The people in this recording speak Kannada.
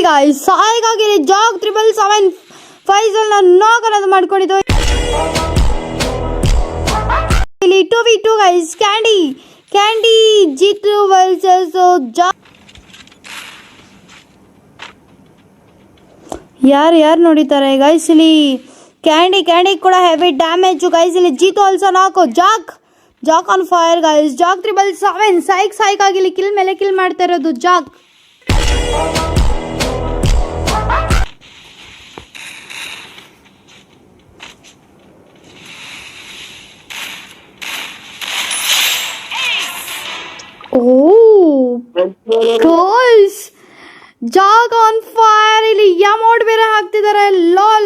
ಗಾಯ್ಸ್ ಸಾಯಿಗಾಗಿ ಜಾಗ್ 777 ಫೈಸಲ್ ನಾಕ್ ಅನ್ನೋದು ಮಾಡ್ಕೊಂಡಿದ್ದು. ಇಲ್ಲಿ 2v2 guys. Candy Jitu versus Jag. ಯಾರು ನೋಡಿತಾರೆ ಗೈಸ್. ಇಲ್ಲಿ ಕ್ಯಾಂಡಿ ಕೂಡ ಹೆವಿ ಡ್ಯಾಮೇಜ್ ಗೈಸ್. ಇಲ್ಲಿ ಜಿತು ಆಲ್ಸೋ ನಾಕು. Jack on fire guys. Jag 777 psych ಆಗಿ ಇಲ್ಲಿ ಕಿಲ್ ಮೇಲೆ ಕಿಲ್ ಮಾಡ್ತಾ ಇರೋದು jack. Goals Jag on fire. ಇಲ್ಲಿ ಎಮೋಟ್ ಬೇರೆ ಹಾಕ್ತಿದ್ದಾರೆ. ಲಾಲ್